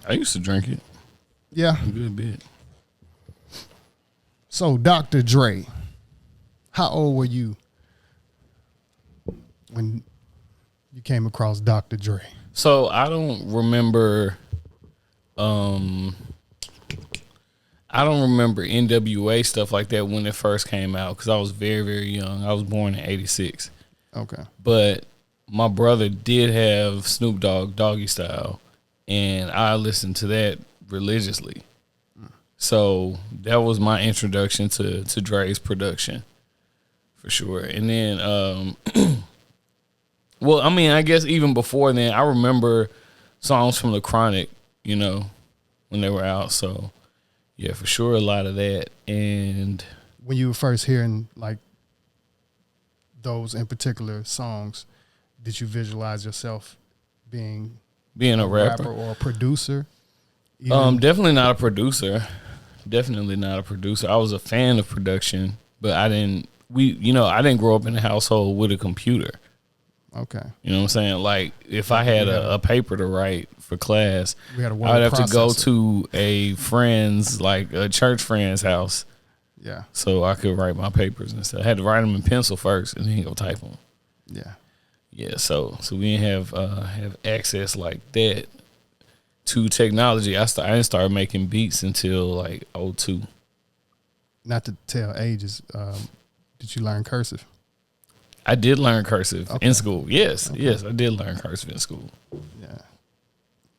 I used to drink it. Yeah. A good bit. So, Dr. Dre, how old were you when you came across Dr. Dre? So I don't remember. I don't remember NWA stuff like that when it first came out because I was very, very young. I was born in '86. Okay. But my brother did have Snoop Dogg, Doggy Style, and I listened to that religiously. So that was my introduction to Dre's production, for sure. And then, well, I mean, I guess even before then, I remember songs from The Chronic, you know, when they were out. So, yeah, for sure, a lot of that. And when you were first hearing, like, those in particular songs, did you visualize yourself being a rapper or a producer? Definitely not a producer. Definitely not a producer. I was a fan of production, but I didn't grow up in a household with a computer. Okay. You know what I'm saying? Like, if I had a paper to write for class, I would have to go to a friend's, like a church friend's house. Yeah. So I could write my papers and stuff. I had to write them in pencil first and then go type them. Yeah. Yeah. So we didn't have access like that to technology. I didn't start making beats until like 2002. Not to tell ages, did you learn cursive? I did learn cursive in school. Yes. Okay. Yes, I did learn cursive in school. Yeah.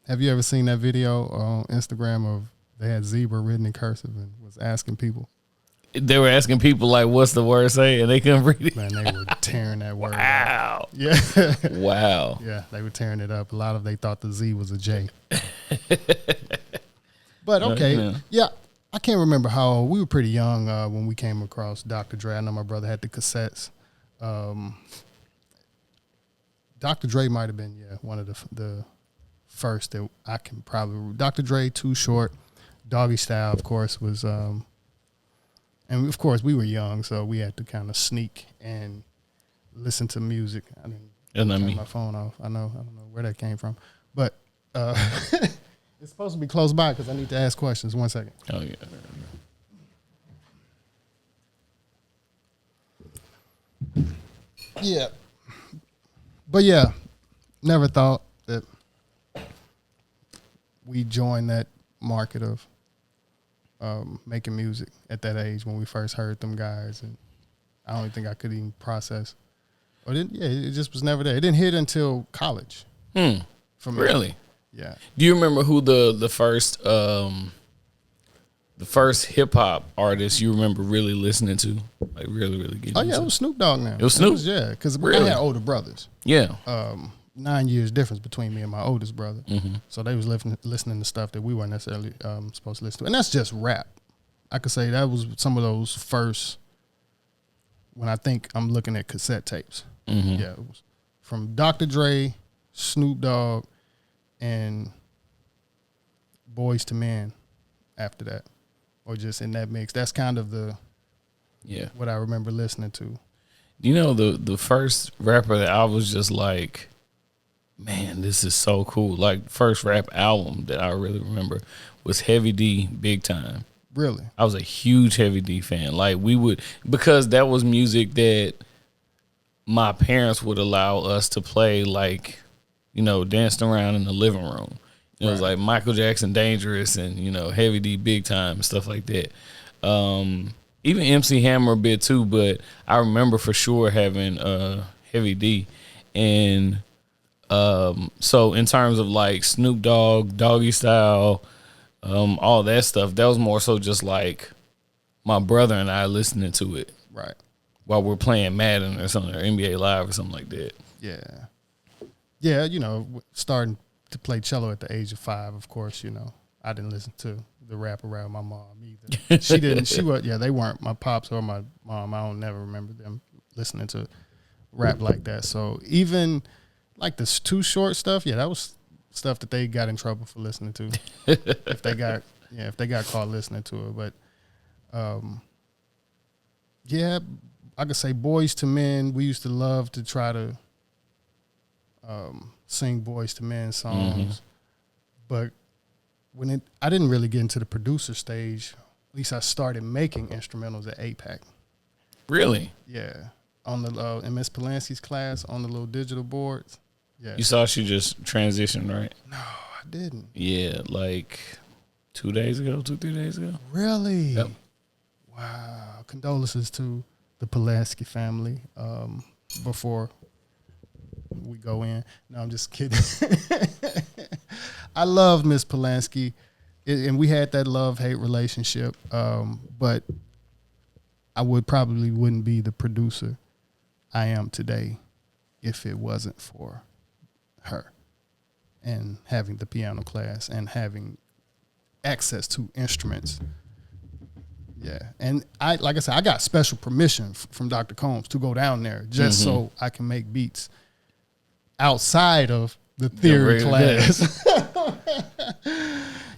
Have you ever seen that video on Instagram of they had zebra written in cursive and was asking people? They were asking people, like, what's the word say? And they couldn't read it. Man, they were tearing that word wow. up. Yeah. Wow. Yeah, they were tearing it up. A lot of they thought the Z was a J. But, okay. Yeah, I can't remember how old. We were pretty young when we came across Dr. Dre. I know my brother had the cassettes. Dr. Dre might have been, one of the first that I can probably. Dr. Dre, Too Short, Doggy Style, of course, was. And of course, we were young, so we had to kind of sneak and listen to music. I didn't turn my phone off. I don't know where that came from, but it's supposed to be close by because I need to ask questions. 1 second. Oh yeah. Yeah, but yeah, never thought that we joined that market of making music at that age when we first heard them guys, and I don't think I could even process. Or it just was never there. It didn't hit until college. For me. Really? Yeah. Do you remember who the first hip hop artist you remember really listening to, like really getting? Oh yeah, it was Snoop Dogg. Now it was Snoop. Because really? I had older brothers. Yeah. 9 years difference between me and my oldest brother. Mm-hmm. So they was listening to stuff that we weren't necessarily supposed to listen to. And that's just rap. I could say that was some of those first, when I think I'm looking at cassette tapes. Mm-hmm. Yeah, it was from Dr. Dre, Snoop Dogg, and Boys to Men after that. Or just in that mix. That's kind of what I remember listening to. You know, the first rapper that I was just like, man, this is so cool. Like, first rap album that I really remember was Heavy D, Big Time. Really? I was a huge Heavy D fan. Like, because that was music that my parents would allow us to play, like, you know, dancing around in the living room. It was like Michael Jackson, Dangerous, and, you know, Heavy D, Big Time, and stuff like that. Even MC Hammer a bit too, but I remember for sure having Heavy D. And so in terms of like Snoop Dogg, Doggy Style, all that stuff, that was more so just like my brother and I listening to it. Right. While we're playing Madden or something, or NBA Live or something like that. Yeah. Yeah, you know, starting to play cello at the age of 5, of course, you know. I didn't listen to the rap around my mom either. She didn't. They weren't my pops or my mom. I don't never remember them listening to rap like that. So even like this Too Short stuff, that was stuff that they got in trouble for listening to. if they got caught listening to it. But I could say Boys to Men. We used to love to try to sing Boys to Men songs, but I didn't really get into the producer stage. At least I started making instrumentals at APAC. Really? Yeah, on the in Miss Polanski's class on the little digital boards. Yeah. You saw she just transitioned, right? No, I didn't. Yeah, like 2 days ago, 3 days ago. Really? Yep. Wow. Condolences to the Pulaski family. Before we go in. No, I'm just kidding. I love Miss Polanski, and we had that love-hate relationship. But I wouldn't be the producer I am today if it wasn't for her and having the piano class and having access to instruments. Yeah. And like I said, I got special permission from Dr. Combs to go down there just so I can make beats outside of the theory class.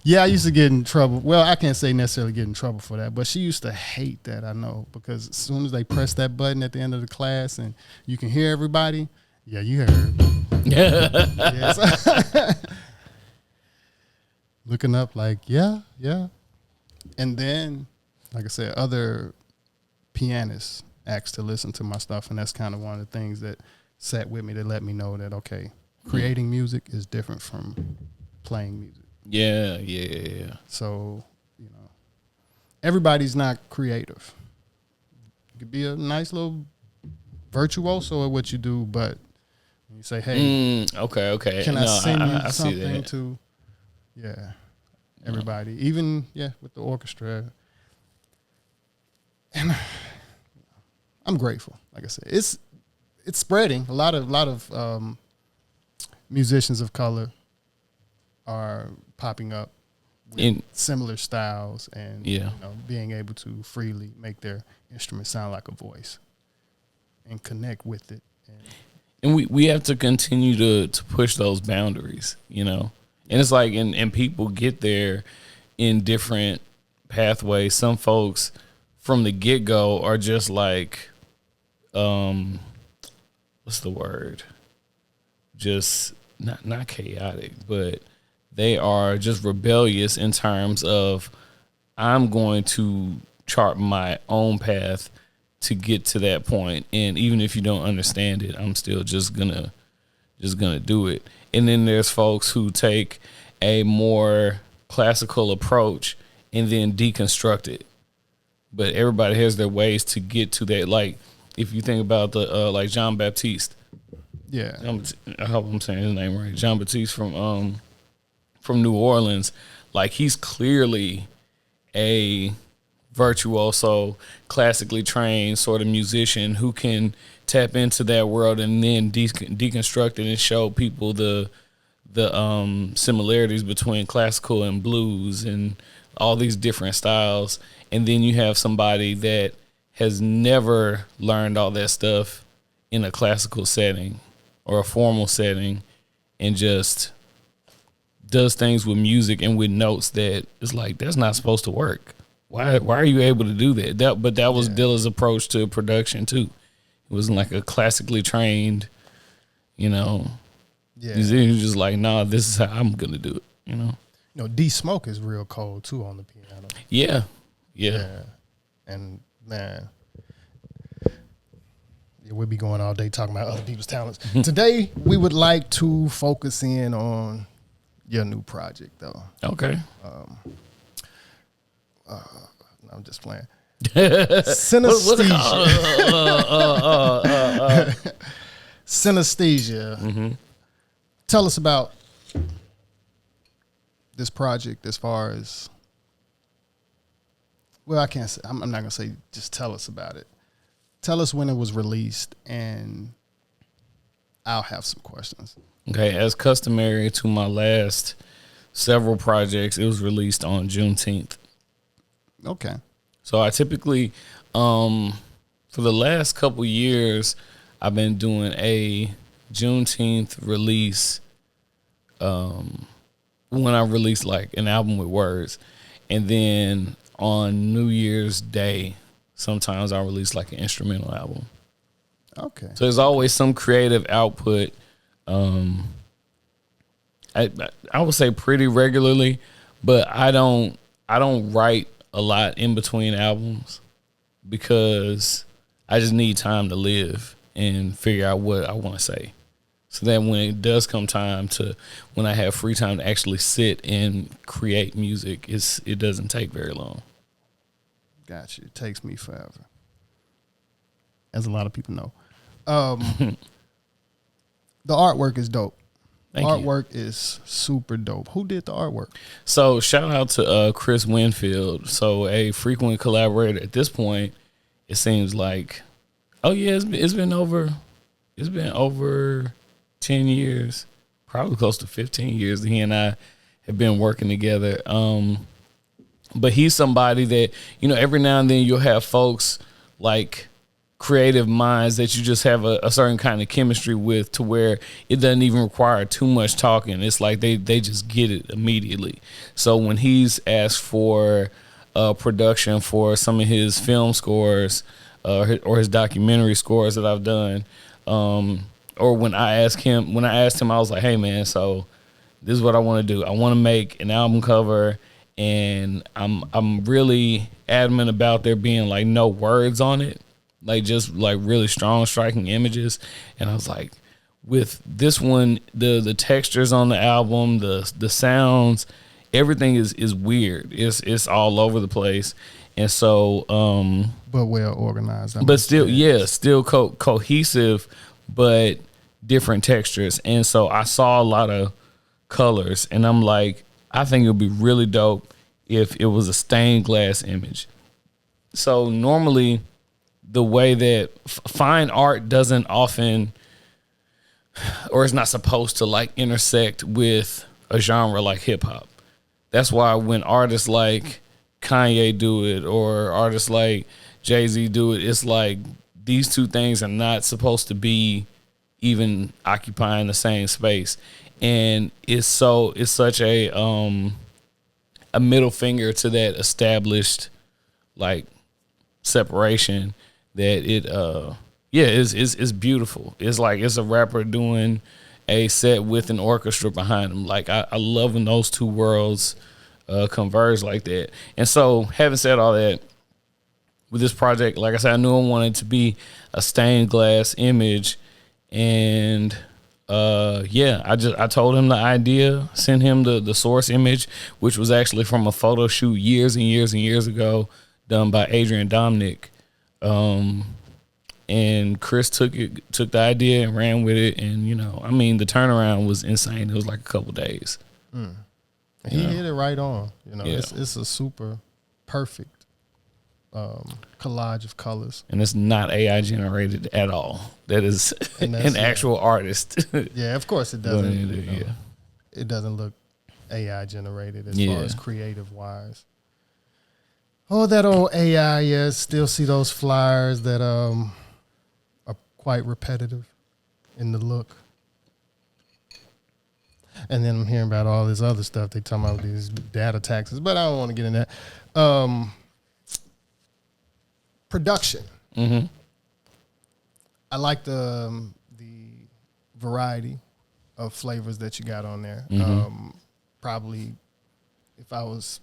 Yeah, I used to get in trouble. Well, I can't say necessarily get in trouble for that, but she used to hate that, I know, because as soon as they press that button at the end of the class and you can hear everybody, yeah, you heard. Yes. Looking up like, yeah. And then, like I said, other pianists asked to listen to my stuff, and that's kind of one of the things that sat with me to let me know that, okay, creating music is different from playing music. Yeah. So, everybody's not creative. You could be a nice little virtuoso at what you do, but when you say, hey, okay. can I send you I something to, everybody, even, with the orchestra. And I'm grateful. Like I said, it's spreading. A lot of musicians of color are popping up with similar styles and being able to freely make their instrument sound like a voice and connect with it. And we have to continue to push those boundaries, And it's like, and people get there in different pathways. Some folks from the get-go are just like, what's the word? Just not chaotic, but they are just rebellious in terms of, I'm going to chart my own path to get to that point. And even if you don't understand it, I'm still just gonna do it. And then there's folks who take a more classical approach and then deconstruct it. But everybody has their ways to get to that. Like, if you think about the like Jean Baptiste. Yeah. I hope I'm saying his name right. Jean Baptiste from New Orleans. Like, he's clearly a virtuoso, classically trained sort of musician who can tap into that world and then deconstruct it and show people the similarities between classical and blues and all these different styles. And then you have somebody that has never learned all that stuff in a classical setting or a formal setting and just does things with music and with notes that it's like, that's not supposed to work. Why are you able to do that? But that was Dilla's approach to production too. It wasn't like a classically trained, musician. He was just like, nah, this is how I'm gonna do it. D Smoke is real cold too on the piano. Yeah. And man, we'll be going all day talking about other people's talents. Today we would like to focus in on your new project, though. Okay. I'm just playing. Synesthesia. Synesthesia. Mm-hmm. Tell us about this project as far as, well, I can't say, I'm not going to say just tell us about it. Tell us when it was released, and I'll have some questions. Okay, as customary to my last several projects, it was released on Juneteenth. Okay. So I typically, for the last couple years, I've been doing a Juneteenth release when I release like an album with words. And then on New Year's Day, sometimes I'll release like an instrumental album. Okay. So there's always some creative output. I would say pretty regularly, but I don't write a lot in between albums because I just need time to live and figure out what I want to say. So that when it does come time to, when I have free time to actually sit and create music, it doesn't take very long. Gotcha. It takes me forever, as a lot of people know. The artwork is dope. Thank Artwork is super dope. Who did the artwork? So shout out to Chris Winfield. So a frequent collaborator at this point. It seems like, oh yeah, it's been over 10 years, probably close to 15 years that he and I have been working together. But he's somebody that, every now and then you'll have folks like creative minds that you just have a certain kind of chemistry with, to where it doesn't even require too much talking. It's like they just get it immediately. So when he's asked for production for some of his film scores or his documentary scores that I've done, or when I asked him, I was like, hey man, so this is what I want to do. I want to make an album cover, and I'm really adamant about there being like no words on it, like just like really strong, striking images. And I was like, with this one, the textures on the album, the sounds, everything is weird. It's all over the place, and so but well organized. But still cohesive, but different textures. And so I saw a lot of colors, and I'm like, I think it would be really dope if it was a stained glass image. So normally, the way that fine art doesn't often, or is not supposed to like intersect with a genre like hip hop. That's why when artists like Kanye do it, or artists like Jay-Z do it, it's like these two things are not supposed to be even occupying the same space. And it's such a middle finger to that established like separation that it's beautiful. It's like it's a rapper doing a set with an orchestra behind him. Like I love when those two worlds converge like that. And so, having said all that, with this project, like I said, I knew I wanted to be a stained glass image, and I told him the idea, sent him the source image, which was actually from a photo shoot years and years and years ago, done by Adrian Dominic. And Chris took the idea and ran with it, and the turnaround was insane. It was like a couple days. He hit it right on. Yeah. It's a super perfect collage of colors, and it's not AI generated at all. That is an actual artist. Yeah, of course it doesn't. It doesn't look AI generated as far as creative wise. Oh, that old AI, yeah. Still see those flyers that are quite repetitive in the look. And then I'm hearing about all this other stuff. They talking about these data taxes, but I don't want to get in that. Production. Mm-hmm. I like the variety of flavors that you got on there. Mm-hmm. Probably, if I was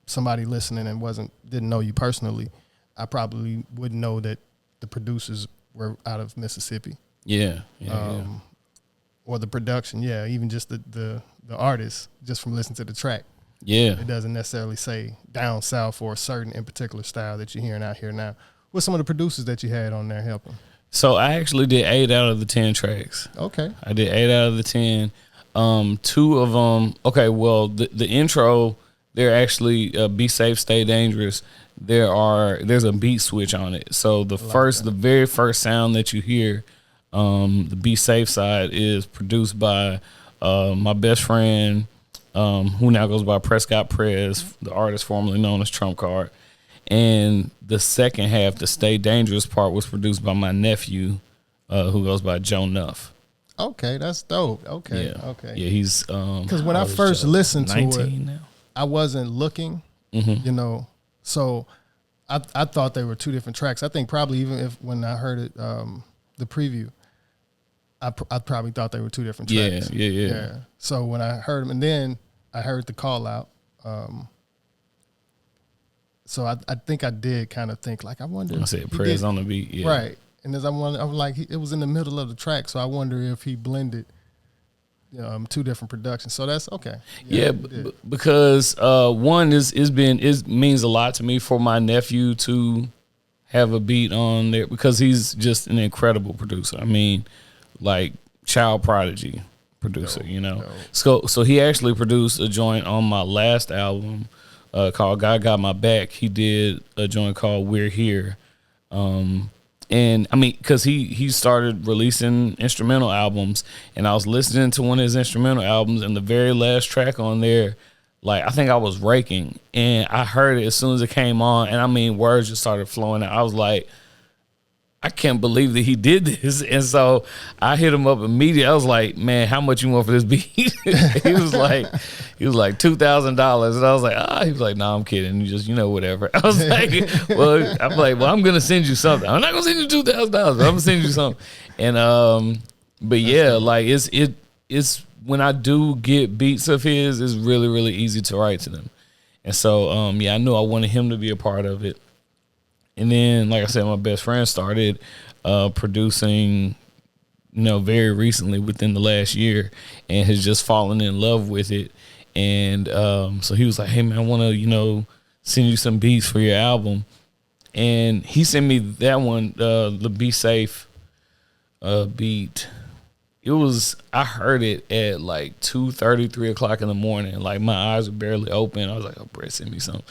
somebody listening and didn't know you personally, I probably wouldn't know that the producers were out of Mississippi. Yeah. Or the production, even just the artist, just from listening to the track. Yeah. It doesn't necessarily say down south for a certain in particular style that you're hearing out here now. What's some of the producers that you had on there helping? So I actually did 8 out of the 10 tracks. Okay. I did 8 out of the 10. 2 of them, okay, well, the intro, they're actually Be Safe, Stay Dangerous. There's a beat switch on it. So the very first sound that you hear, the Be Safe side, is produced by my best friend, who now goes by Prescott Prez, the artist formerly known as Trump Card. And the second half, the Stay Dangerous part, was produced by my nephew, who goes by Joe Nuff. Okay, that's dope. Okay, okay. Yeah, he's because when I first listened to it, now. I wasn't looking, so I thought they were 2 different tracks. I think probably even when I heard it, the preview, I probably thought they were 2 different tracks. Yeah. So when I heard them, and then I heard the call out. So I think I did kind of think like, I wonder. I said prayers on the beat. Yeah. Right. And as I was like, it was in the middle of the track. So I wonder if he blended two different productions. So that's okay. Yeah, because one it means a lot to me for my nephew to have a beat on there because he's just an incredible producer. I mean, like child prodigy producer, So he actually produced a joint on my last album called God Got My Back. He did a joint called We're Here. And I mean, because he started releasing instrumental albums, and I was listening to one of his instrumental albums, and the very last track on there, like I think I was raking, and I heard it as soon as it came on, and I mean, words just started flowing out. I was like, I can't believe that he did this, and so I hit him up immediately. I was like, man, how much you want for this beat? he was like $2,000, and I was like, he was like, no, I'm kidding. You just, whatever. I was like, well, I'm gonna send you something. I'm not gonna send you $2,000, but I'm gonna send you something. And but yeah, like it's when I do get beats of his, it's really really easy to write to them, and so I knew I wanted him to be a part of it. And then, like I said, my best friend started producing, very recently within the last year, and has just fallen in love with it. And so he was like, hey, man, I want to, send you some beats for your album. And he sent me that one, the Be Safe beat. I heard it at like 2:30, 3 o'clock in the morning. Like my eyes were barely open. I was like, oh, Brett, send me some,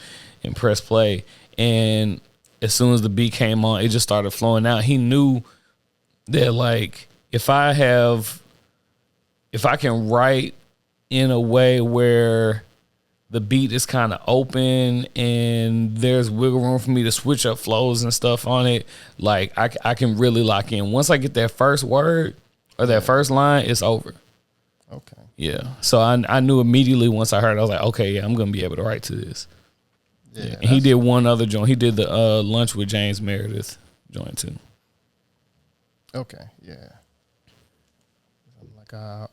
and press play. And as soon as the beat came on, it just started flowing out. He knew that like if I can write in a way where the beat is kind of open and there's wiggle room for me to switch up flows and stuff on it, like I can really lock in. Once I get that first word or that first line, it's over. Okay. Yeah. So I knew immediately once I heard it, I was like, okay, yeah, I'm going to be able to write to this. Yeah, and he did one other joint. He did the Lunch with James Meredith joint too. Okay, yeah. Like I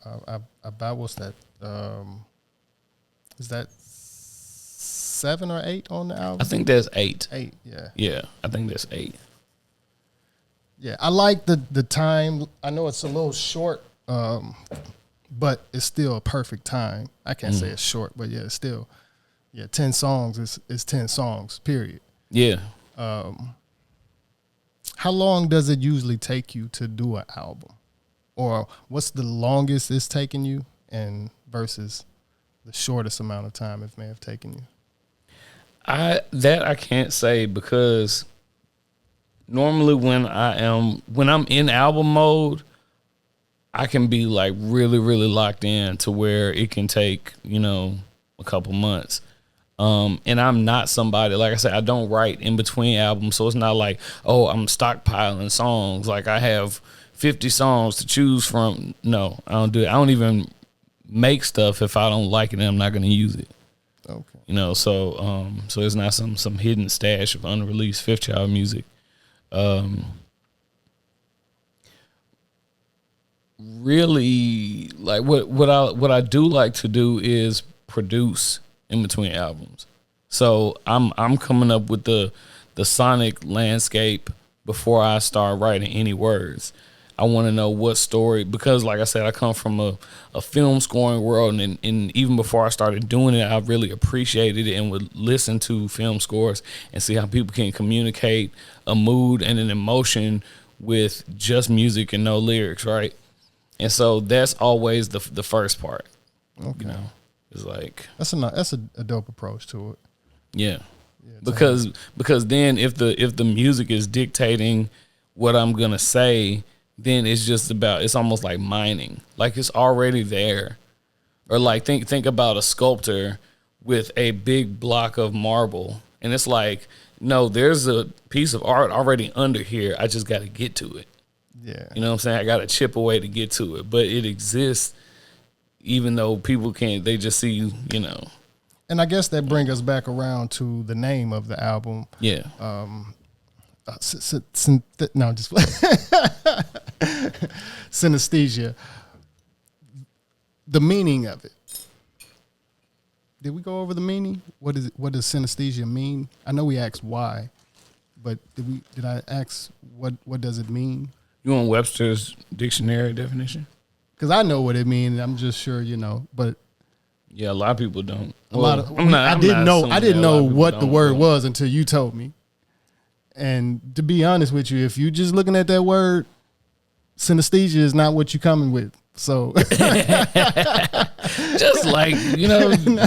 what's that? Is that 7 or 8 on the album? I think that's 8. 8, yeah. Yeah, I think that's 8. Yeah, I like the time. I know it's a little short, but it's still a perfect time. I can't say it's short, but yeah, it's still. Yeah, 10 songs is 10 songs, period. Yeah. How long does it usually take you to do an album? Or what's the longest it's taken you and versus the shortest amount of time it may have taken you? I can't say because normally when I'm in album mode, I can be like really, really locked in to where it can take, a couple months. And I'm not somebody, like I said, I don't write in between albums. So it's not like, oh, I'm stockpiling songs. Like I have 50 songs to choose from. No, I don't do it. I don't even make stuff if I don't like it and I'm not going to use it. Okay. So it's not some hidden stash of unreleased Fifth Child music. Really, like what I do like to do is produce in between albums. So I'm coming up with the sonic landscape before I start writing any words. I want to know what story, because like I said, I come from a film scoring world, and even before I started doing it, I really appreciated it and would listen to film scores and see how people can communicate a mood and an emotion with just music and no lyrics, right? And so that's always the first part. Okay. It's like that's a dope approach to it. Yeah, because then if the music is dictating what I'm gonna say, then it's almost like mining. Like it's already there, or like think about a sculptor with a big block of marble, and it's like, no, there's a piece of art already under here. I just got to get to it. Yeah, you know what I'm saying? I got to chip away to get to it, but it exists. Even though people can't, they just see, And I guess that brings us back around to the name of the album. Yeah. Just Synesthesia. The meaning of it. did we go over the meaning? What does synesthesia mean? I know we asked why, but did I ask what does it mean? You want Webster's dictionary definition? Because I know what it means. I'm just sure but yeah, a lot of people don't. I didn't know what the word was until you told me. And to be honest with you, if you just looking at that word, synesthesia is not what you coming with. So just like,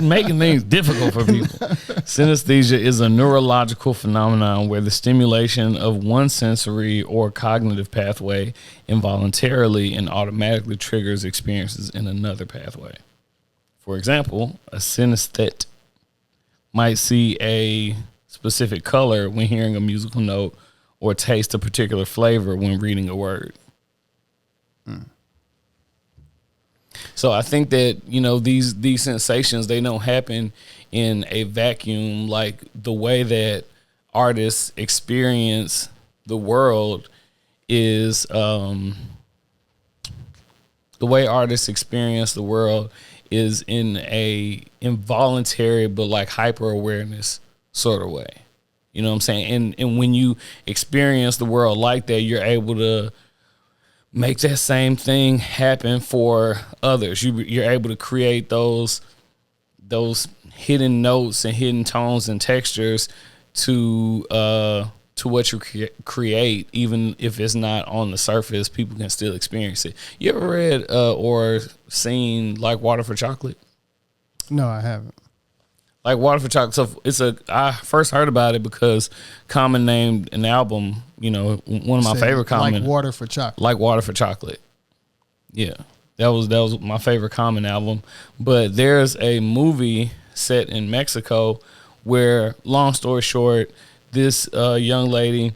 making things difficult for people. Synesthesia is a neurological phenomenon where the stimulation of one sensory or cognitive pathway involuntarily and automatically triggers experiences in another pathway. For example, a synesthete might see a specific color when hearing a musical note or taste a particular flavor when reading a word. So I think that, these sensations, they don't happen in a vacuum. Like the way that artists experience the world is in a involuntary but like hyper awareness sort of way. You know what I'm saying? And when you experience the world like that, you're able to make that same thing happen for others. You're able to create those hidden notes and hidden tones and textures to what you create, even if it's not on the surface. People can still experience it. You ever read or seen Like Water for Chocolate? No, I haven't. Like Water for Chocolate. So I first heard about it because Common named an album, one of my favorite Common. Like Water for Chocolate. Like Water for Chocolate. Yeah. That was my favorite Common album. But there's a movie set in Mexico where, long story short, this young lady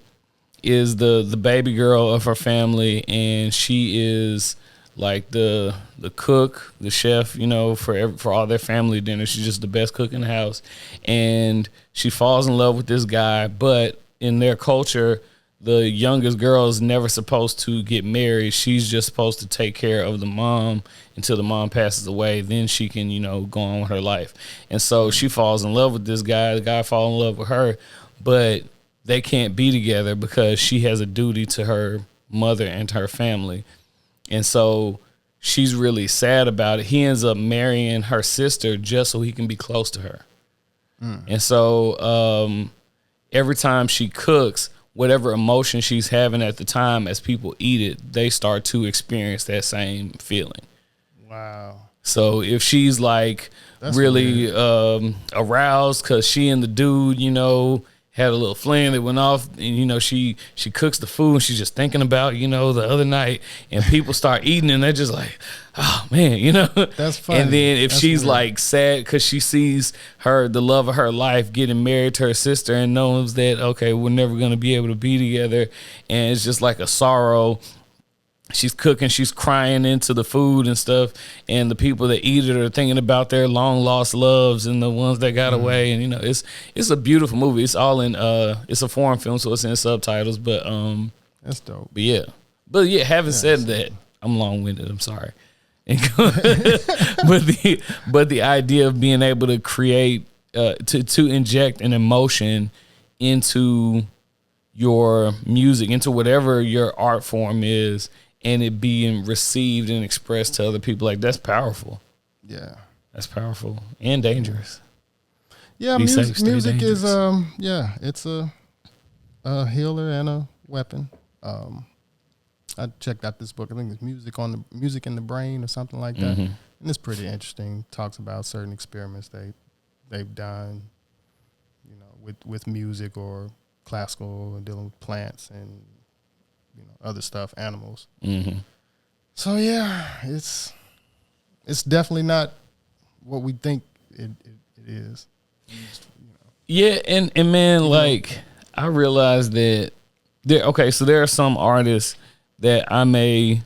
is the baby girl of her family, and she is like the cook, the chef, for all their family dinner. She's just the best cook in the house. And she falls in love with this guy, but in their culture, the youngest girl is never supposed to get married. She's just supposed to take care of the mom until the mom passes away. Then she can, go on with her life. And so she falls in love with this guy. The guy falls in love with her, but they can't be together because she has a duty to her mother and to her family. And so she's really sad about it. He ends up marrying her sister just so he can be close to her. And so every time she cooks, whatever emotion she's having at the time, as people eat it, they start to experience that same feeling. Wow. So if she's like really aroused because she and the dude, had a little fling that went off, and she cooks the food and she's just thinking about the other night, and people start eating and they're just like, oh man, That's funny. And then if That's she's weird. like sad because she sees the love of her life getting married to her sister and knows that, okay, we're never going to be able to be together, and it's just like a sorrow. She's cooking, she's crying into the food and stuff, and the people that eat it are thinking about their long lost loves and the ones that got away. And it's a beautiful movie. It's all in it's a foreign film, so it's in subtitles. But that's dope. But yeah. Having said that, I'm long winded. I'm sorry. but the idea of being able to create to inject an emotion into your music, into whatever your art form is, and it being received and expressed to other people, like, that's powerful. Yeah. That's powerful and dangerous. Yeah, music is it's a healer and a weapon. I checked out this book. I think it's Music in the Brain or something like that. And it's pretty interesting. Talks about certain experiments they've done, with music or classical and dealing with plants and other stuff, animals. So yeah, it's definitely not what we think it is. Yeah, and man, like, I realized that so there are some artists that I may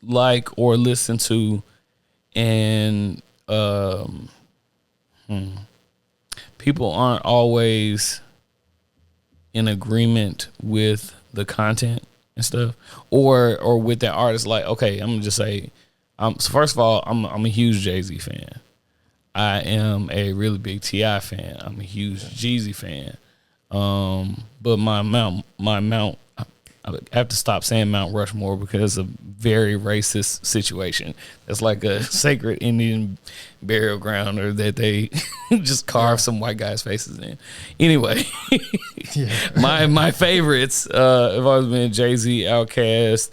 like or listen to, and people aren't always in agreement with the content and stuff, or with that artist. Like, okay, I'm gonna just say, so first of all, I'm a huge Jay-Z fan. I am a really big T.I. fan. I'm a huge Jeezy fan. But my Mount, I have to stop saying Mount Rushmore because it's a very racist situation. It's like a sacred Indian burial ground, or that they just carve some white guys' faces in. Anyway, my favorites have always been Jay-Z, Outkast,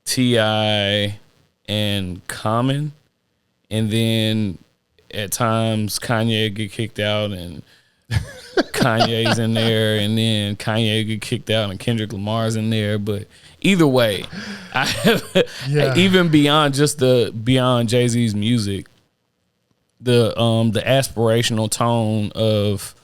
T.I., and Common. And then at times Kanye get kicked out and Kanye's in there, and then Kanye get kicked out and Kendrick Lamar's in there. But either way, I have even beyond Jay-Z's music, the aspirational tone of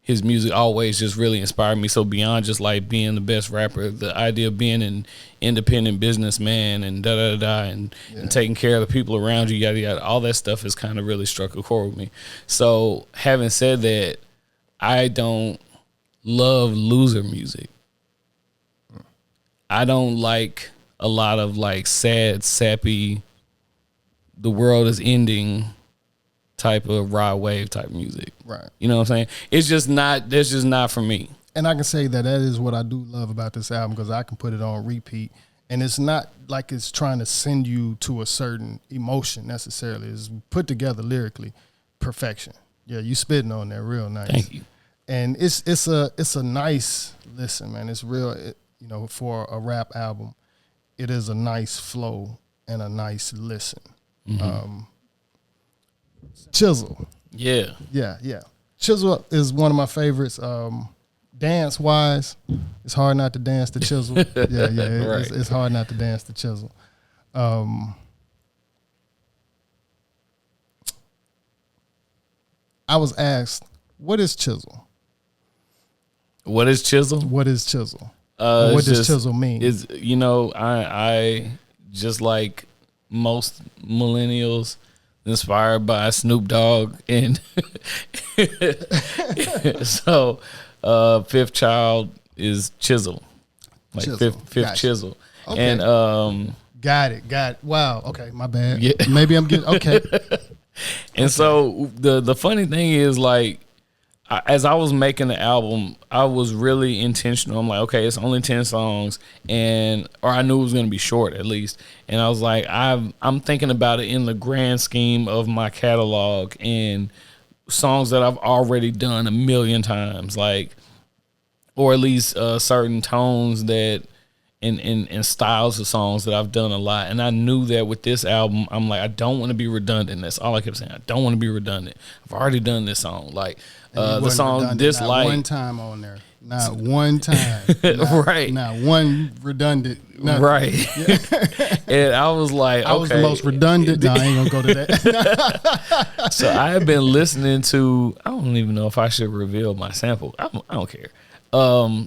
his music always just really inspired me. So beyond just like being the best rapper, the idea of being an independent businessman and and taking care of the people around you, yada yada, all that stuff has kind of really struck a chord with me. So having said that, I don't love loser music. I don't like a lot of like sad, sappy, the world is ending type of ride wave type music. Right. You know what I'm saying? It's just not, that's just not for me. And I can say that is what I do love about this album, because I can put it on repeat. And it's not like it's trying to send you to a certain emotion necessarily. It's put together lyrically, perfection. Yeah, you spitting on there real nice. Thank you. And it's a nice listen, man. It's real, for a rap album, it is a nice flow and a nice listen. Mm-hmm. Chisel. Yeah. Chisel is one of my favorites. Dance wise, it's hard not to dance to Chisel. Right. It's hard not to dance to Chisel. I was asked, what is Chisel? What is Chisel? What is Chisel? What does Chisel mean? Is I just like most millennials, inspired by Snoop Dogg, and so fifth child is Chisel, like Chisel. fifth Chisel, okay. And got it. Wow. Okay, my bad. Yeah. Maybe I'm getting okay. And so the funny thing is, like, as I was making the album, I was really intentional. I'm like, okay, it's only 10 songs, or I knew it was going to be short at least. And I was like, I'm thinking about it in the grand scheme of my catalog and songs that I've already done a million times, like, or at least certain tones that and styles of songs that I've done a lot. And I knew that with this album, I'm like, I don't want to be redundant. That's all I kept saying. I don't want to be redundant. I've already done this song. Like, the song This not Light. One time on there. Not one time. Right. Not one redundant. Nothing. Right. And I was like, I was the most redundant. No, I ain't going to go to that. So I have been listening to, I don't even know if I should reveal my sample. I don't care.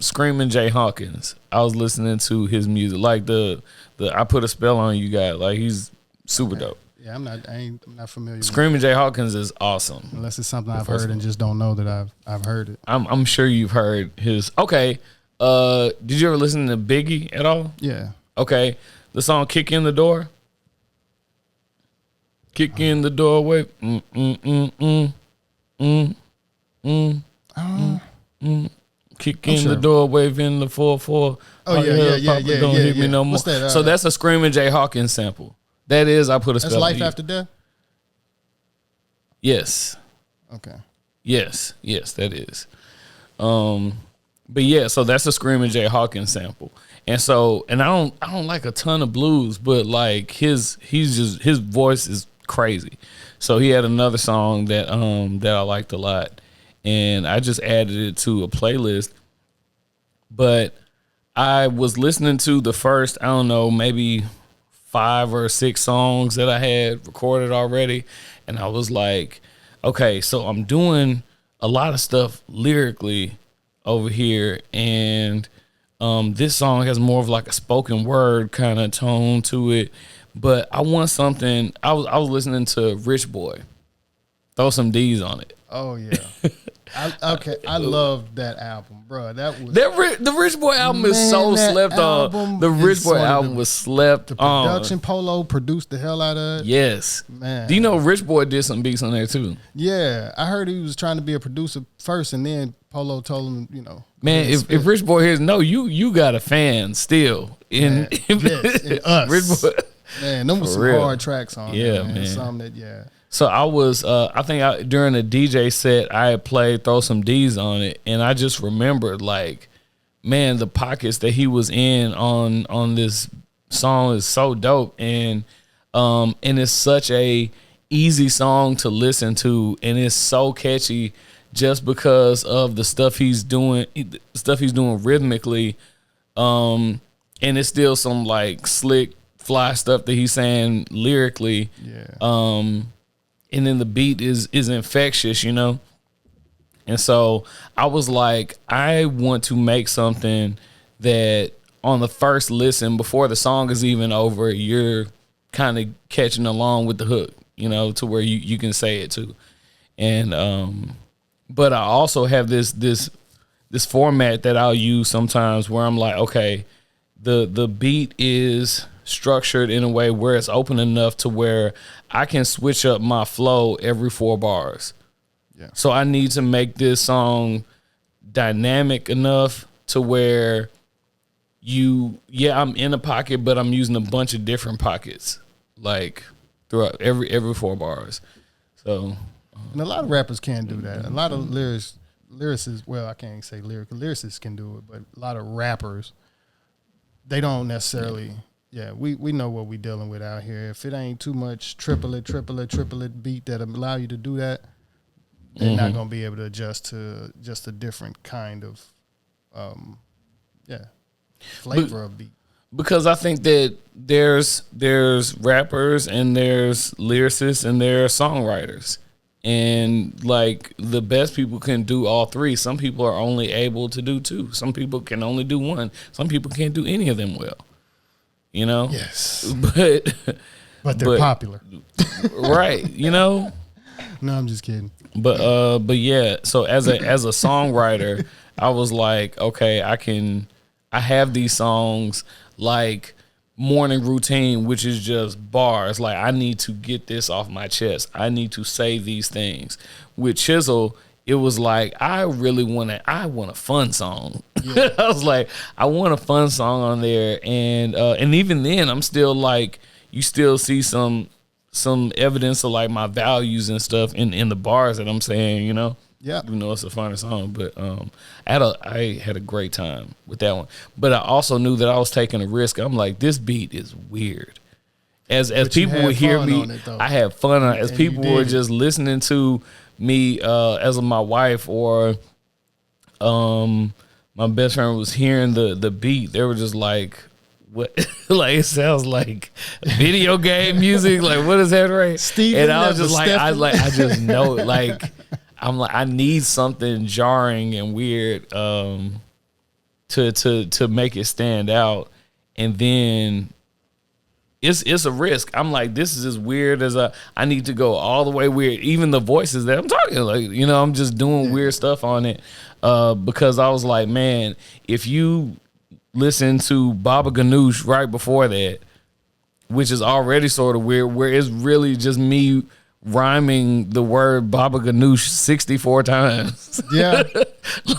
Screaming Jay Hawkins. I was listening to his music, like the I Put a Spell on You guy. Like, he's super dope. Yeah, I'm not familiar. Screaming Jay Hawkins is awesome. Unless it's something I've heard and just don't know that I've heard it. I'm sure you've heard his. Okay, did you ever listen to Biggie at all? Yeah. Okay, the song "Kick in the Door." Kick in the doorway. Kick in the door, waving the 4-4. Oh yeah. Don't hit me no more. What's that? So that's a Screaming Jay Hawkins sample. That is, I Put a Spell on You. That's Life After Death? Yes. Okay. Yes, that is. But yeah, so that's a Screaming Jay Hawkins sample. And so, and I don't like a ton of blues, but like his voice is crazy. So he had another song that I liked a lot, and I just added it to a playlist. But I was listening to the first, I don't know, maybe 5 or 6 songs that I had recorded already, and I was like, okay, so I'm doing a lot of stuff lyrically over here, and this song has more of like a spoken word kind of tone to it, but I want something. I was listening to Rich Boy, Throw Some D's on It. Oh yeah. I love that album, bro. That was the Rich Boy album is so slept on. The Rich Boy album was slept on. The production, Polo produced the hell out of it. Yes, man. Do you know Rich Boy did some beats on there too? Yeah, I heard he was trying to be a producer first, and then Polo told him, you know, man, if Rich Boy hears, no, you got a fan still in us. Rich Boy. Man, them was some hard tracks on there, man. Some that, So I was, I think during the DJ set, I had played Throw Some D's on it, and I just remembered, like, man, the pockets that he was in on this song is so dope, and it's such a easy song to listen to, and it's so catchy just because of the stuff he's doing rhythmically, and it's still some like slick, fly stuff that he's saying lyrically. And then the beat is infectious, you know? And so I was like, I want to make something that on the first listen, before the song is even over, you're kind of catching along with the hook, you know, to where you can say it too. And but I also have this format that I'll use sometimes where I'm like, okay, the beat is structured in a way where it's open enough to where I can switch up my flow every 4 bars. Yeah. So I need to make this song dynamic enough to where I'm in a pocket, but I'm using a bunch of different pockets, like throughout every 4 bars. So, and a lot of rappers can do that. A lot of lyricists, well, I can't say lyricists can do it, but a lot of rappers, they don't necessarily. Yeah, we know what we dealing with out here. If it ain't too much triplet beat that allow you to do that, they're not gonna be able to adjust to just a different kind of flavor of beat. Because I think that there's rappers and there's lyricists and there's songwriters. And like the best people can do all 3. Some people are only able to do 2. Some people can only do 1. Some people can't do any of them well. You know? Yes. But they're popular. Right, you know? No, I'm just kidding. But yeah, so as a songwriter, I was like, okay, I have these songs like Morning Routine, which is just bars. Like, I need to get this off my chest. I need to say these things. With Chisel, it was like, I want a fun song. Yeah. I was like, I want a fun song on there. And even then I'm still like, you still see some evidence of like my values and stuff in the bars that I'm saying, you know? Yeah. Even though it's a funny song. But I had a great time with that one. But I also knew that I was taking a risk. I'm like, this beat is weird. As people would hear me, I had fun on it. As people were just listening to me as my wife or my best friend was hearing the beat, they were just like, what? Like, it sounds like video game music. Like, what is that, right? Steven, and I was just like, I just know, like, I'm like, I need something jarring and weird to make it stand out. And then it's a risk. I'm like, this is as weird as I need to go all the way weird. Even the voices that I'm talking, like, you know, I'm just doing weird stuff on it because I was like, man, if you listen to Baba Ganoush right before that, which is already sort of weird, where it's really just me rhyming the word Baba Ganoush 64 times. Yeah.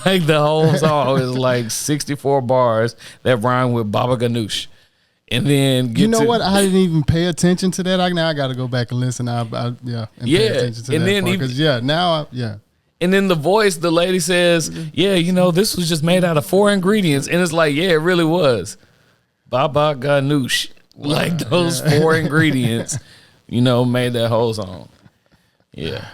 Like the whole song is like 64 bars that rhyme with Baba Ganoush. And then what? I didn't even pay attention to that. Now I got to go back and listen. Pay attention to that part. And then the voice, the lady says, yeah, you know, this was just made out of 4 ingredients. And it's like, yeah, it really was. Baba Ganoush. Wow. Like those 4 ingredients, you know, made that whole song. Yeah.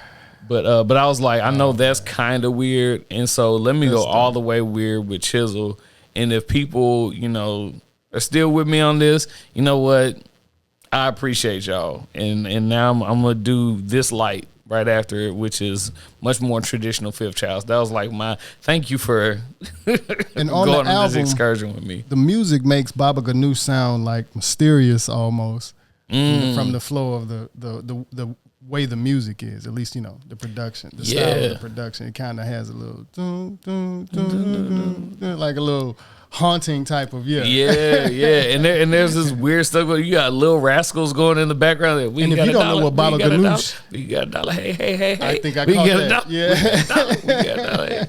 But I was like, I know that's kind of weird. And so let me go all the way weird with Chisel. And if people, you know, are still with me on this, you know what? I appreciate y'all. And now I'm going to do this light right after it, which is much more traditional Fifth Child. That was like my thank you for and on going the on album, this excursion with me. The music makes Baba Ganoush sound like mysterious almost from the flow of the way the music is, at least, the production, the style of the production, it kind of has a little dun, dun, dun, dun, dun, like a little haunting type of yeah. And there's this weird stuff going. You got Lil Rascals going in the background. And if you don't know what Baba Ganoush, we got a dollar. Hey. I think I caught that. Yeah. We got a dollar.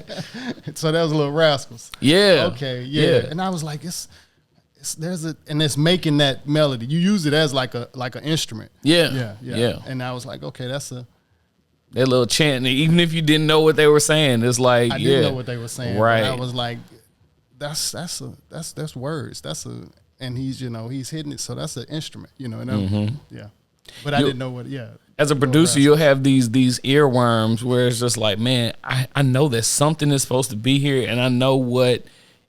So that was Lil Rascals. Yeah. Okay. Yeah. And I was like, and it's making that melody. You use it as like an instrument. Yeah. And I was like, okay, that's that little chant. Even if you didn't know what they were saying, it's like I didn't know what they were saying. Right. I was like, that's words. And he's he's hitting it, so that's an instrument. Yeah. But I didn't know what. Yeah. As a producer, you'll have these earworms where it's just like, man, I know that something is supposed to be here, and I know what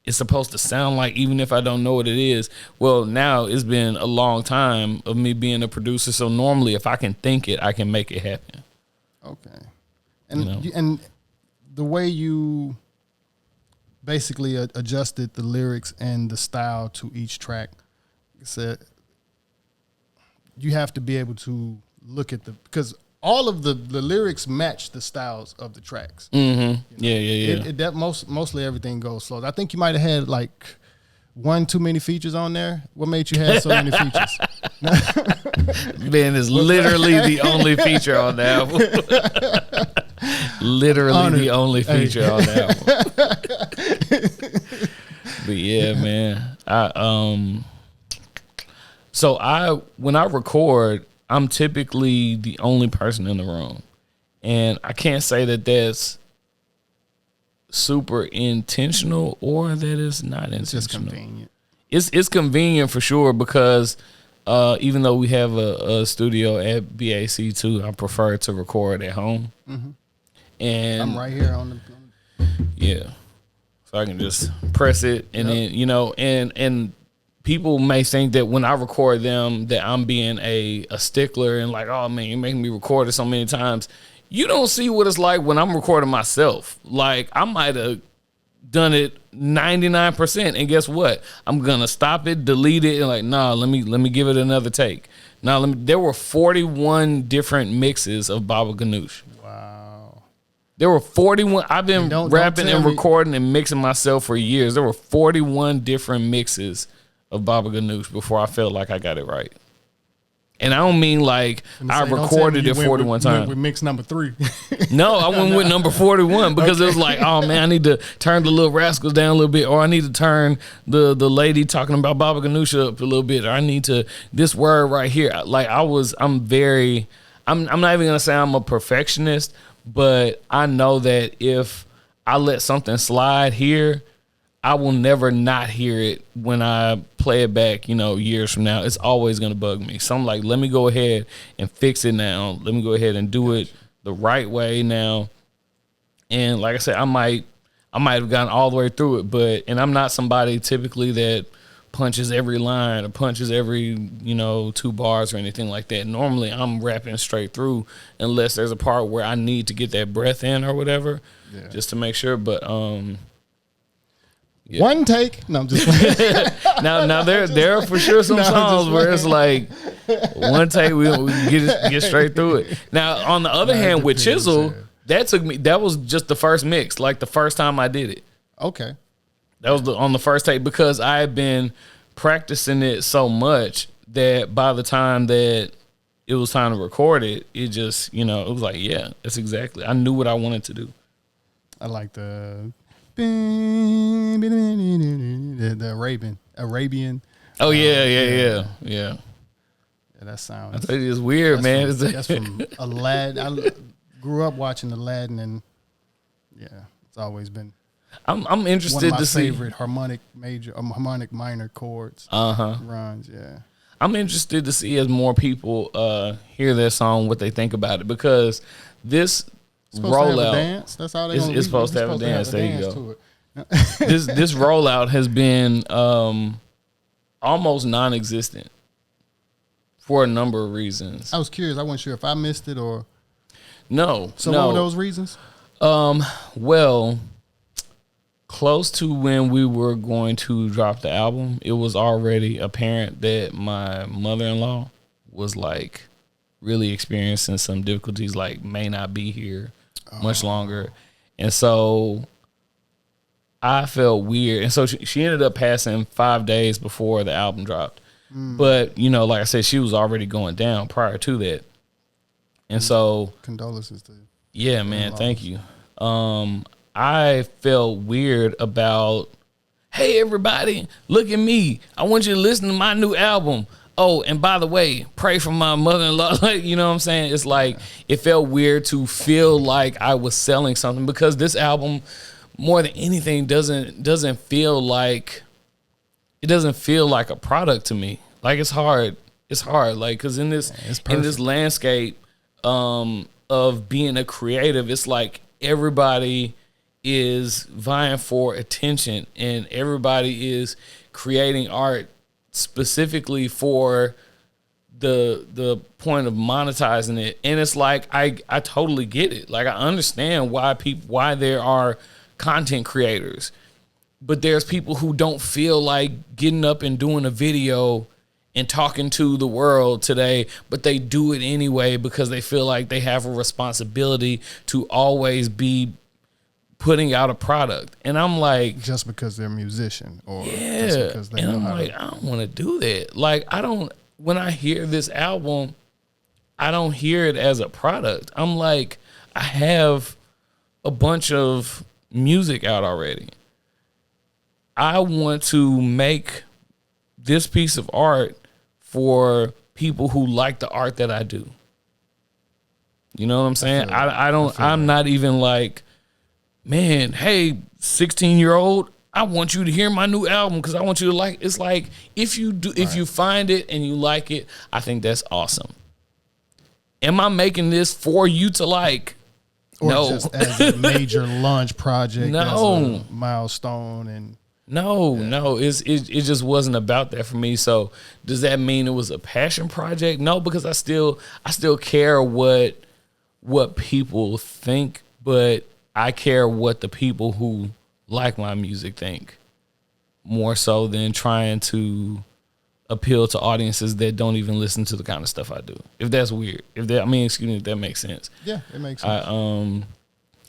it's supposed to sound like, even if I don't know what it is. Well, now it's been a long time of me being a producer, so normally if I can think it, I can make it happen. Okay. And the way you basically adjusted the lyrics and the style to each track, said you have to be able to look at because all of the lyrics match the styles of the tracks. Mm-hmm. Yeah. That mostly everything goes slow. I think you might have had like one too many features on there. What made you have so many features? Man, is literally the only feature on the album. Literally the only feature on the album. But yeah, man. When I record, I'm typically the only person in the room. And I can't say that that's super intentional or that it's not intentional. It's just convenient. It's convenient for sure because even though we have a studio at BAC too, I prefer to record at home. Mm-hmm. And I'm right here on the yeah. So I can just press it and then, and people may think that when I record them that I'm being a stickler and like, oh man, you're making me record it so many times. You don't see what it's like when I'm recording myself. Like I might have done it 99%, and guess what? I'm gonna stop it, delete it, and like, nah, let me give it another take. Now there were 41 different mixes of Baba Ganoush. Wow. There were 41. I've been rapping and recording and mixing myself for years. There were 41 different mixes of Baba Ganoush before I felt like I got it right. And I don't mean like I recorded it 41 times. With mix number 3. No, I went with number 41 because it was like, oh man, I need to turn the Little Rascals down a little bit, or I need to turn the lady talking about Baba Ganoush up a little bit, or I need to this word right here. Like I'm not even gonna say I'm a perfectionist, but I know that if I let something slide here, I will never not hear it when I play it back, years from now. It's always going to bug me. So I'm like, let me go ahead and fix it now. Let me go ahead and do it the right way now. And like I said, I might have gotten all the way through it, and I'm not somebody typically that punches every line or punches every, 2 bars or anything like that. Normally I'm rapping straight through unless there's a part where I need to get that breath in or whatever, just to make sure. But, yeah. One take. No, I'm just now there are for sure some songs where it's like one take we get straight through it. Now on the other hand, with Chisel, that was just the first mix, like the first time I did it. Okay. That was on the first take because I had been practicing it so much that by the time that it was time to record it, it just, it was like, yeah, that's exactly. I knew what I wanted to do. I like the Arabian. Oh yeah. Yeah, that sounds. I tell you, it's weird, man. That's from Aladdin. I grew up watching Aladdin, and it's always been. I'm interested to see favorite harmonic minor chords. Runs. Yeah. I'm interested to see as more people hear this song what they think about it, because this rollout. Dance. That's how they. It's supposed to have a dance. There you go. This rollout has been almost non-existent for a number of reasons. I was curious. I wasn't sure if I missed it or no. So what were those reasons? Well, close to when we were going to drop the album, it was already apparent that my mother-in-law was like, really experiencing some difficulties, like may not be here much longer. And so I felt weird. And so she ended up passing 5 days before the album dropped. But, you know, like I said, she was already going down prior to that. And so condolences to you. Yeah, man, thank you. I felt weird about, hey, everybody, look at me. I want you to listen to my new album. Oh, and by the way, pray for my mother-in-law. Like, you know what I'm saying? It's like, it felt weird to feel like I was selling something, because this album, more than anything, doesn't feel like a product to me. Like, it's hard. It's hard. Like, cause in this landscape of being a creative, it's like everybody is vying for attention, and everybody is creating art specifically for the point of monetizing it. And it's like, I totally get it. Like, I understand why there are content creators, but there's people who don't feel like getting up and doing a video and talking to the world today, but they do it anyway because they feel like they have a responsibility to always be putting out a product. And I'm like, just because they're a musician, or yeah, just because they and know I'm how like, I don't want to do that. Like, when I hear this album, I don't hear it as a product. I'm like, I have a bunch of music out already. I want to make this piece of art for people who like the art that I do. You know what I'm saying? I'm not even like, man, hey, 16-year-old, I want you to hear my new album because I want you to like. It's like, if you find it and you like it, I think that's awesome. Am I making this for you to like? Or no. just as a major launch project, no, as a milestone, and no, it just wasn't about that for me. So does that mean it was a passion project? No, because I still care what people think, but I care what the people who like my music think, more so than trying to appeal to audiences that don't even listen to the kind of stuff I do. If that's weird, if that makes sense. Yeah, it makes sense.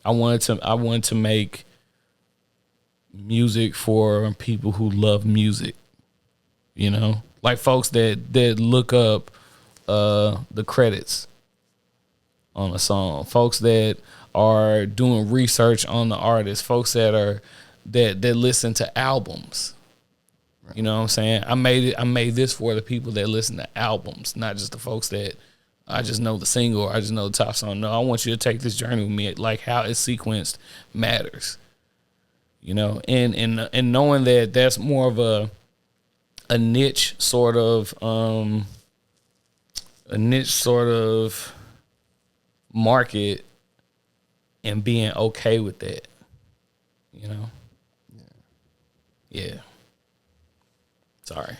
I wanted to make music for people who love music, you know, like folks that look up the credits on a song, folks that are doing research on the artist, folks that listen to albums. Right. You know what I'm saying? I made this for the people that listen to albums, not just the folks that I just know the single or I just know the top song. No, I want you to take this journey with me. Like, how it's sequenced matters. You know, and knowing that that's more of a niche sort of market, and being okay with that, you know. Yeah. Sorry.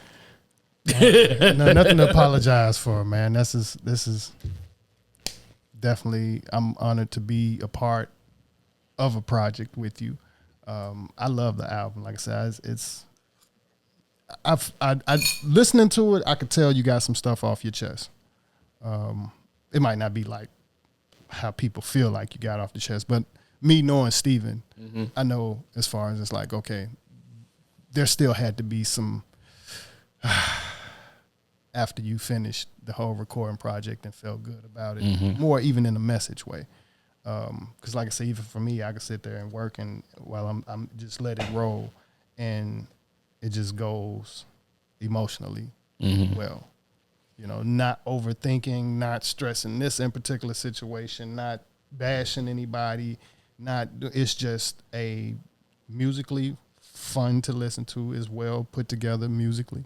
No, nothing to apologize for, man. This is definitely, I'm honored to be a part of a project with you. I love the album. Like I said, I listening to it, I could tell you got some stuff off your chest. It might not be like how people feel like you got off the chest, but me knowing Steven, I know as far as it's like, okay, there still had to be some after you finished the whole recording project and felt good about it, more even in a message way. Because like I say, even for me, I could sit there and work, and while I'm just let it roll, and it just goes emotionally well. You know, not overthinking, not stressing this in particular situation, not bashing anybody, it's just a musically fun to listen to, as well put together musically.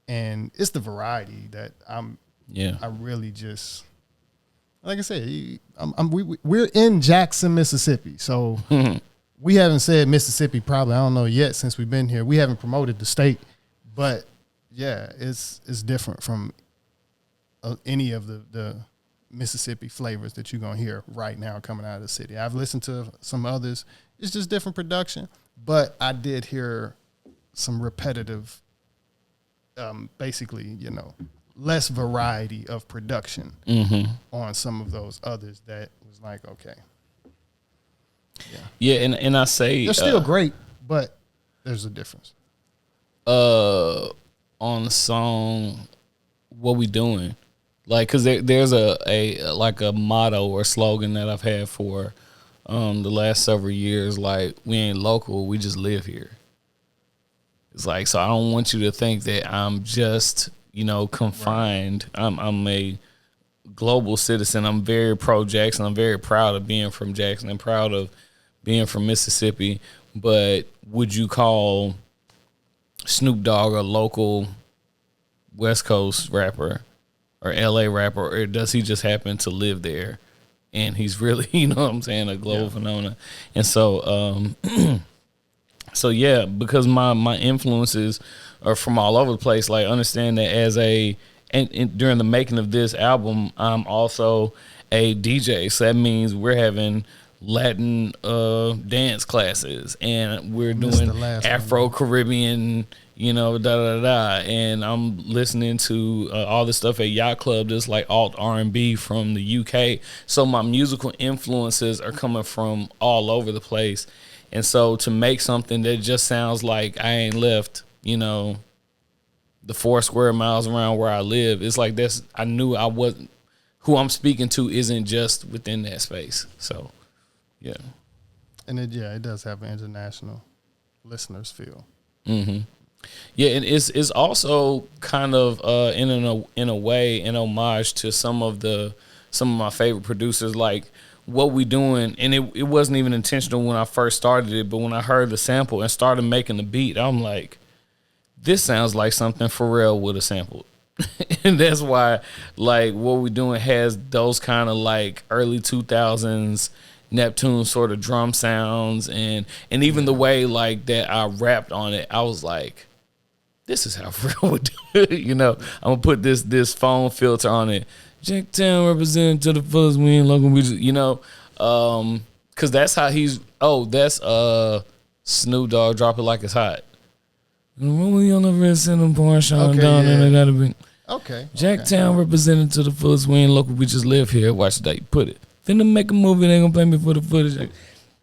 And it's the variety that I really just, like I said, we're in Jackson, Mississippi. So we haven't said Mississippi probably, I don't know yet, since we've been here. We haven't promoted the state, but yeah, it's different from any of the Mississippi flavors that you're going to hear right now coming out of the city. I've listened to some others. It's just different production, but I did hear some repetitive, basically, you know, less variety of production on some of those others that was like, okay. Yeah, and I say they're still great, but there's a difference. On the song What We Doing, like, cause there's a like a motto or slogan that I've had for the last several years, like, we ain't local, we just live here. It's like, so I don't want you to think that I'm just, confined. Right. I'm a global citizen. I'm very pro Jackson. I'm very proud of being from Jackson. I'm proud of being from Mississippi. But would you call Snoop Dogg a local West Coast rapper or LA rapper, or does he just happen to live there and he's really, a global phenomenon? And so, so yeah, because my influences are from all over the place. Like, understand that and during the making of this album, I'm also a DJ. So that means we're having Latin dance classes, and we're doing Afro Caribbean, and I'm listening to all this stuff at Yacht Club, just like alt R&B from the UK. So my musical influences are coming from all over the place. And so to make something that just sounds like I ain't left, the 4 square miles around where I live, it's like I knew I wasn't, who I'm speaking to isn't just within that space. So, yeah. And it does have an international listeners feel. Mm-hmm. Yeah, and it's also kind of in a way an homage to some of my favorite producers, like What We Doing, and it wasn't even intentional when I first started it, but when I heard the sample and started making the beat, I'm like, this sounds like something Pharrell would have sampled. And that's why, like, What We Doing has those kind of like early 2000s Neptune sort of drum sounds, and even the way like that I rapped on it, I was like, this is how Pharrell would do it. I'm gonna put this phone filter on it. Jacktown representing to the fullest, we ain't local, we just, cause that's how that's Snoop Dogg, Drop It Like It's Hot. When we on the wrist and them pouring Sean down, and I gotta be Jacktown representing to the fullest, we ain't local, we just live here. Watch that you put it. Finna make a movie, they gonna play me for the footage.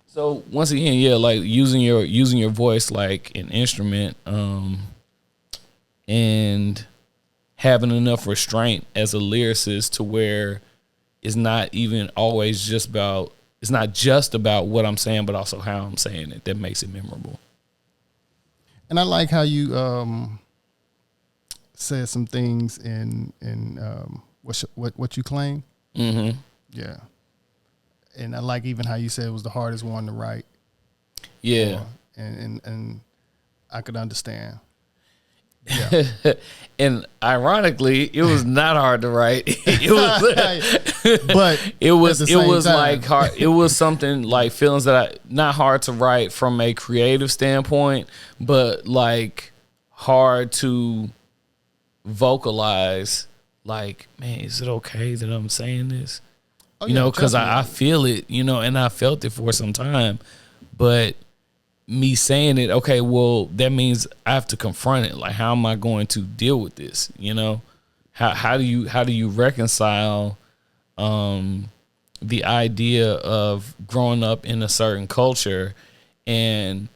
So once again, yeah, like using your voice like an instrument, and having enough restraint as a lyricist to where it's not even always just about, it's not just about what I'm saying, but also how I'm saying it that makes it memorable. And I like how you said some things in what you claim. Mm-hmm. Yeah. And I like even how you said it was the hardest one to write. Yeah. And I could understand. Yeah. And ironically, it was not hard to write. It was, but it was like hard. It was something like feelings that not hard to write from a creative standpoint, but like hard to vocalize. Like, man, is it okay that I'm saying this? Because I feel it, and I felt it for some time, but me saying it, okay, well, that means I have to confront it. Like, how am I going to deal with this? How do you reconcile the idea of growing up in a certain culture and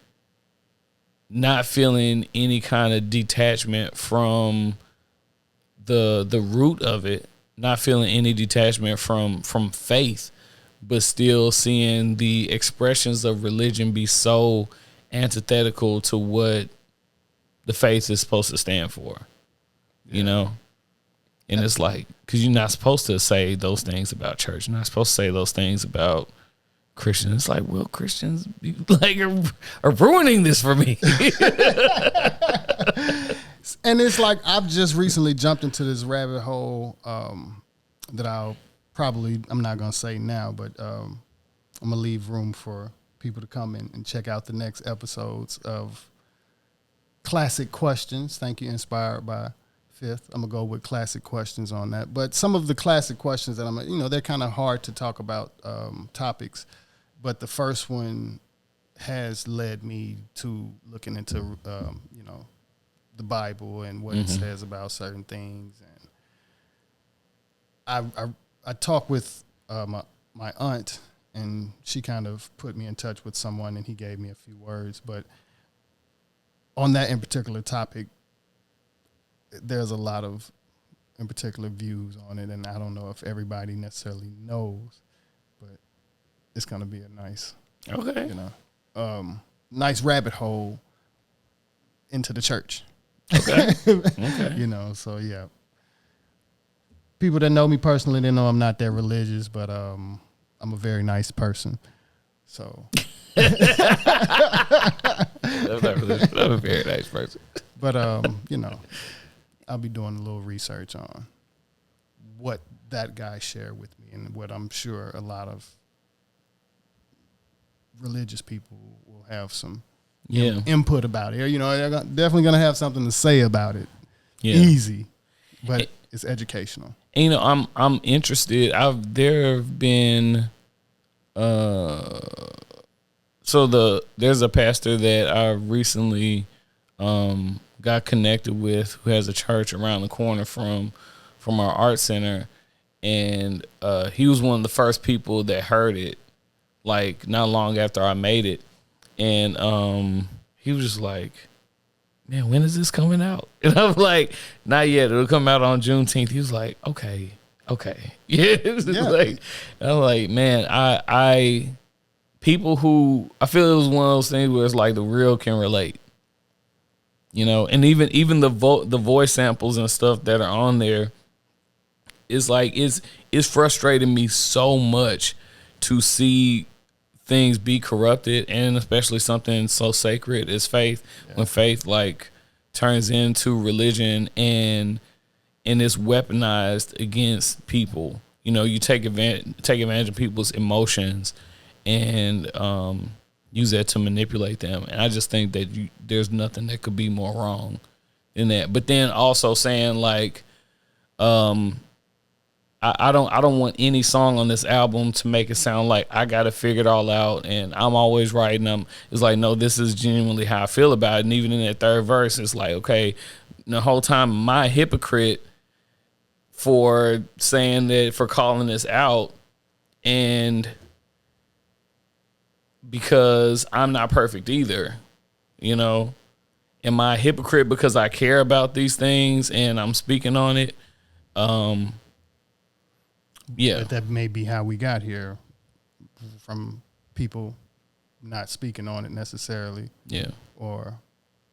not feeling any kind of detachment from the root of it, not feeling any detachment from faith, but still seeing the expressions of religion be so antithetical to what the faith is supposed to stand for, And it's like, because you're not supposed to say those things about church. You're not supposed to say those things about Christians. It's like, well, Christians are ruining this for me. And it's like, I've just recently jumped into this rabbit hole that I'm not going to say now, but I'm going to leave room for people to come in and check out the next episodes of Klaccik Questions. Thank you, Inspired by Fifth. I'm going to go with Klaccik Questions on that. But some of the Klaccik questions that they're kind of hard to talk about topics, but the first one has led me to looking into, the Bible and what it says about certain things. I talked with my aunt, and she kind of put me in touch with someone, and he gave me a few words. But on that in particular topic, there's a lot of in particular views on it, and I don't know if everybody necessarily knows, but it's going to be a nice, nice rabbit hole into the church. Okay. Okay. So yeah. People that know me personally, they know I'm not that religious, but I'm a very nice person. So I'm a very nice person. But I'll be doing a little research on what that guy shared with me, and what I'm sure a lot of religious people will have some input about it. They're definitely going to have something to say about it. Yeah. Easy, but it's educational. And, I'm interested. There have been there's a pastor that I recently got connected with, who has a church around the corner from our art center, and he was one of the first people that heard it, like not long after I made it, and he was just like, man, when is this coming out? And I'm like, not yet. It'll come out on Juneteenth. He was like, okay. Yeah. Like, I'm like, man, I people who, I feel it was one of those things where it's like the real can relate, and even the voice samples and stuff that are on there, it's like, it's frustrating me so much to see things be corrupted, and especially something so sacred as faith. When faith like turns into religion and it's weaponized against people. You take advantage of people's emotions and use that to manipulate them. And I just think that there's nothing that could be more wrong than that. But then also saying like, I don't want any song on this album to make it sound like I got to figure it all out and I'm always right. And it's like, no, this is genuinely how I feel about it. And even in that third verse, it's like, okay, the whole time am I a hypocrite for saying that, for calling this out, and because I'm not perfect either, am I a hypocrite because I care about these things and I'm speaking on it? Yeah, but that may be how we got here, from people not speaking on it necessarily. Yeah, or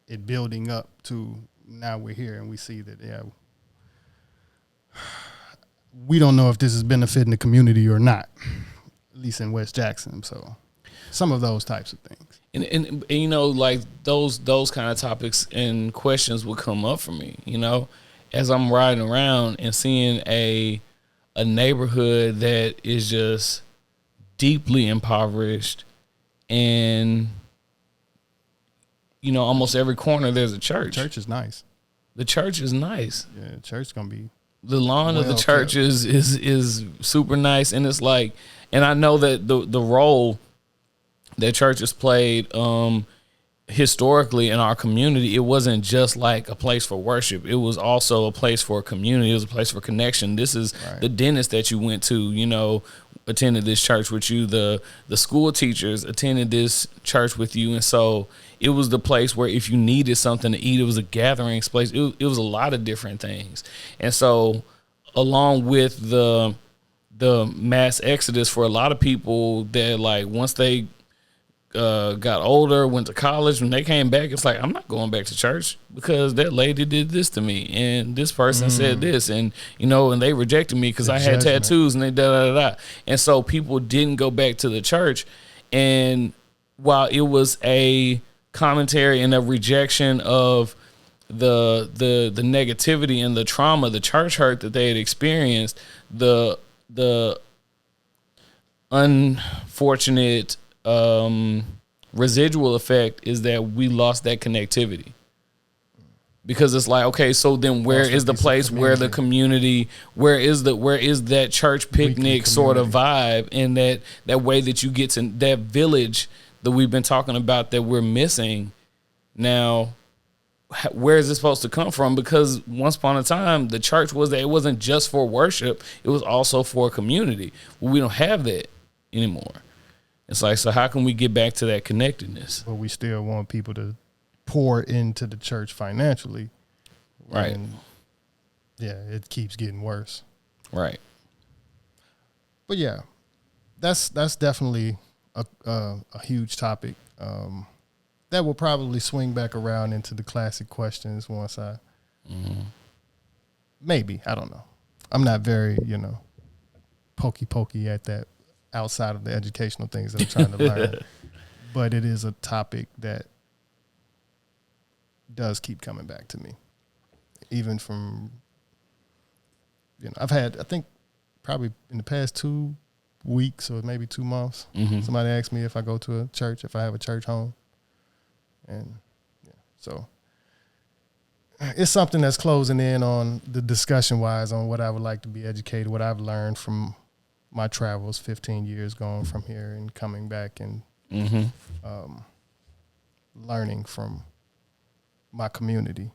it building up to now we're here and we see that we don't know if this is benefiting the community or not, at least in West Jackson. So some of those types of things, and like those kind of topics and questions would come up for me, as I'm riding around and seeing a neighborhood that is just deeply impoverished, and almost every corner there's a church. Church is nice. The church is nice. Yeah, the church is gonna be, the lawn of the church is super nice, and it's like, and I know that the role that church has played historically in our community, it wasn't just like a place for worship. It was also a place for community. It was a place for connection. This is right. The dentist that you went to, attended this church with you. The school teachers attended this church with you. And so it was the place where if you needed something to eat, it was a gathering place. It was a lot of different things. And so along with the mass exodus for a lot of people that like once they got older, went to college, when they came back, it's like, I'm not going back to church because that lady did this to me and this person said this, and and they rejected me because I had tattoos and they da. And so people didn't go back to the church. And while it was a commentary and a rejection of the negativity and the trauma, the church hurt that they had experienced, the unfortunate residual effect is that we lost that connectivity, because it's like, okay, so then where is the place where the community, where is that church picnic sort of vibe, and that way that you get to that village that we've been talking about that we're missing now? where is it supposed to come from? Because once upon a time, the church was that it wasn't just for worship; it was also for a community. Well, we don't have that anymore. It's like, so how can we get back to that connectedness? But we still want people to pour into the church financially, Right? And yeah, it keeps getting worse. Right. But yeah, that's definitely a huge topic. That will probably swing back around into the classic questions once I, maybe, I don't know. I'm not very, pokey at that outside of the educational things that I'm trying to learn. But it is a topic that does keep coming back to me. Even from, I've had, I think probably in the past 2 weeks or maybe 2 months, somebody asked me if I go to a church, if I have a church home. And so it's something that's closing in on the discussion wise on what I would like to be educated, what I've learned from my travels, 15 years going from here and coming back and learning from my community.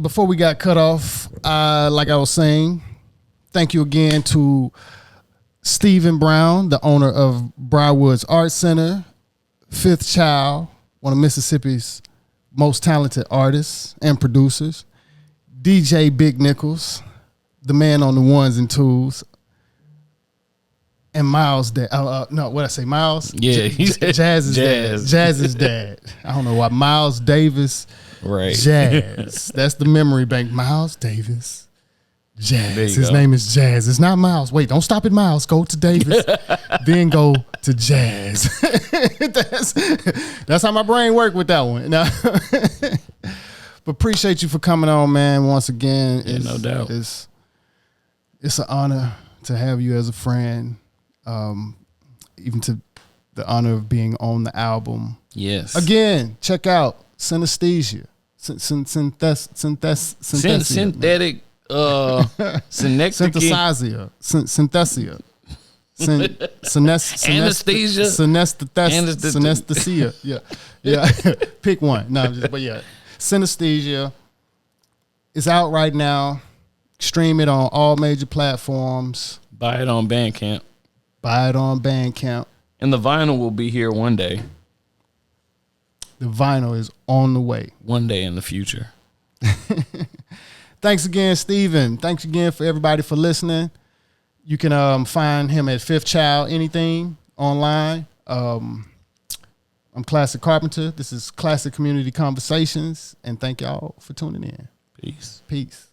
Before we got cut off, like I was saying, thank you again to Stephen Brown, the owner of Briarwoods Art Center, fifth child, one of Mississippi's most talented artists and producers, DJ Big Nichols, the man on the ones and twos, and Miles. Miles? Yeah, he said Jazz's dad. Jazz's dad. I don't know why. Miles Davis. Right. Jazz. That's the memory bank. Miles Davis. Jazz. His go. name is Jazz. It's not Miles. Wait, don't stop at Miles. Go to Davis. Then go to Jazz. That's how my brain worked with that one. Now, but appreciate you for coming on, man. Once again, No doubt. It's an honor to have you as a friend. Even to the honor of being on the album. Yes. Again, check out Synesthesia. Synthetic. Synthesia. Synesthesia. Synesthesia. Yeah. Pick one. But yeah. Synesthesia is out right now. Stream it on all major platforms. Buy it on Bandcamp. And the vinyl will be here one day. The vinyl is on the way. One day in the future. Thanks again, Steven. Thanks again for everybody for listening. You can find him at Fifth Child Anything online. I'm Klaccik Carpenta. This is Klaccik Community Conversations. And thank y'all for tuning in. Peace. Peace.